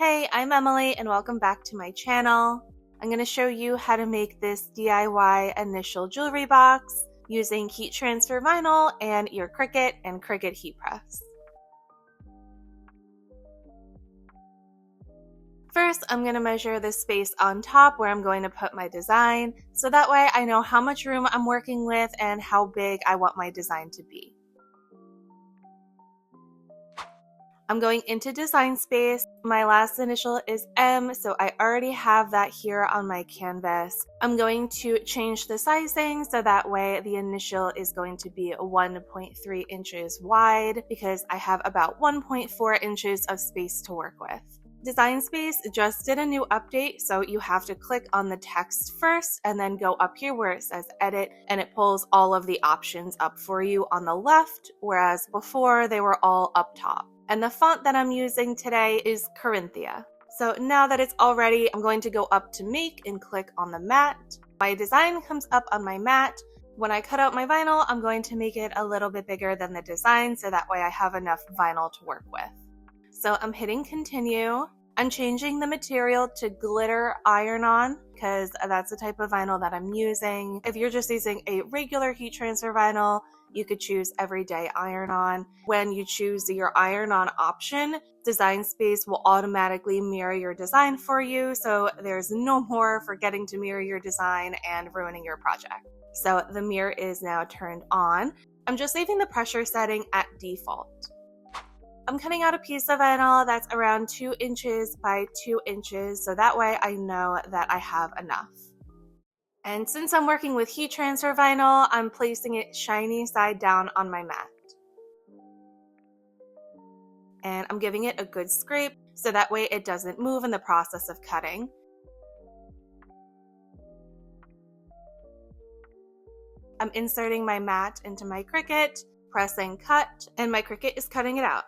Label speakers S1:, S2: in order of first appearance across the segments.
S1: Hey, I'm Emily and welcome back to my channel. I'm going to show you how to make this DIY initial jewelry box using heat transfer vinyl and your CRICUT and CRICUT heat press. First, I'm going to measure the space on top where I'm going to put my design, so that way I know how much room I'm working with and how big I want my design to be. I'm going into design space. My last initial is M, so I already have that here on my canvas. I'm going to change the sizing so that way the initial is going to be 1.3 inches wide because I have about 1.4 inches of space to work with. Design Space just did a new update, so you have to click on the text first and then go up here where it says edit, and it pulls all of the options up for you on the left, whereas before they were all up top. And the font that I'm using today is Corinthia. So now that it's all ready, I'm going to go up to make and click on the mat. My design comes up on my mat. When I cut out my vinyl, I'm going to make it a little bit bigger than the design so that way I have enough vinyl to work with. So I'm hitting continue. I'm changing the material to glitter iron-on because that's the type of vinyl that I'm using. If you're just using a regular heat transfer vinyl, you could choose everyday iron-on. When you choose your iron-on option, Design Space will automatically mirror your design for you, so there's no more forgetting to mirror your design and ruining your project. So the mirror is now turned on. I'm just leaving the pressure setting at default. I'm cutting out a piece of vinyl that's around 2 inches by 2 inches, so that way I know that I have enough. And since I'm working with heat transfer vinyl, I'm placing it shiny side down on my mat. And I'm giving it a good scrape so that way it doesn't move in the process of cutting. I'm inserting my mat into my CRICUT, pressing cut, and my CRICUT is cutting it out.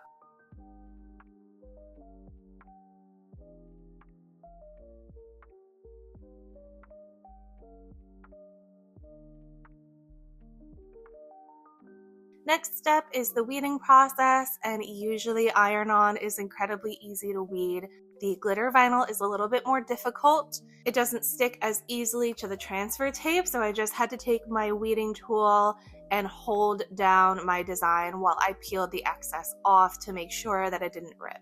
S1: Next step is the weeding process, and usually iron-on is incredibly easy to weed. The glitter vinyl is a little bit more difficult. It doesn't stick as easily to the transfer tape, so I just had to take my weeding tool and hold down my design while I peeled the excess off to make sure that it didn't rip.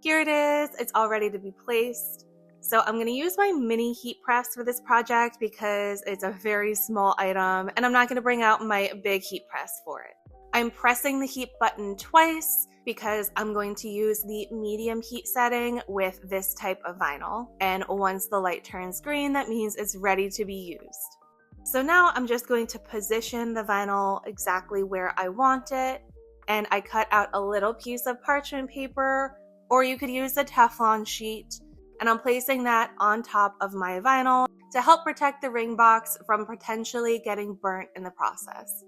S1: Here it is, it's all ready to be placed. So I'm going to use my mini heat press for this project because it's a very small item and I'm not going to bring out my big heat press for it. I'm pressing the heat button twice because I'm going to use the medium heat setting with this type of vinyl. And once the light turns green, that means it's ready to be used. So now I'm just going to position the vinyl exactly where I want it. And I cut out a little piece of parchment paper, or you could use a Teflon sheet. And I'm placing that on top of my vinyl to help protect the ring box from potentially getting burnt in the process.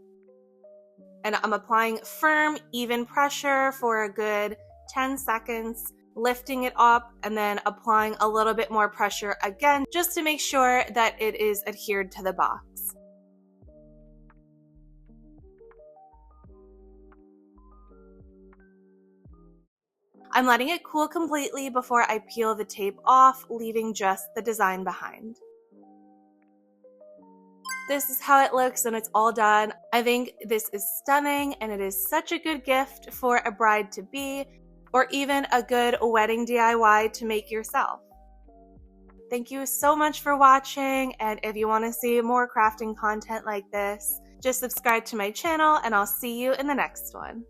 S1: And I'm applying firm, even pressure for a good 10 seconds, lifting it up and then applying a little bit more pressure again just to make sure that it is adhered to the box. I'm letting it cool completely before I peel the tape off, leaving just the design behind. This is how it looks when it's all done. I think this is stunning and it is such a good gift for a bride-to-be or even a good wedding DIY to make yourself. Thank you so much for watching, and if you want to see more crafting content like this, just subscribe to my channel and I'll see you in the next one.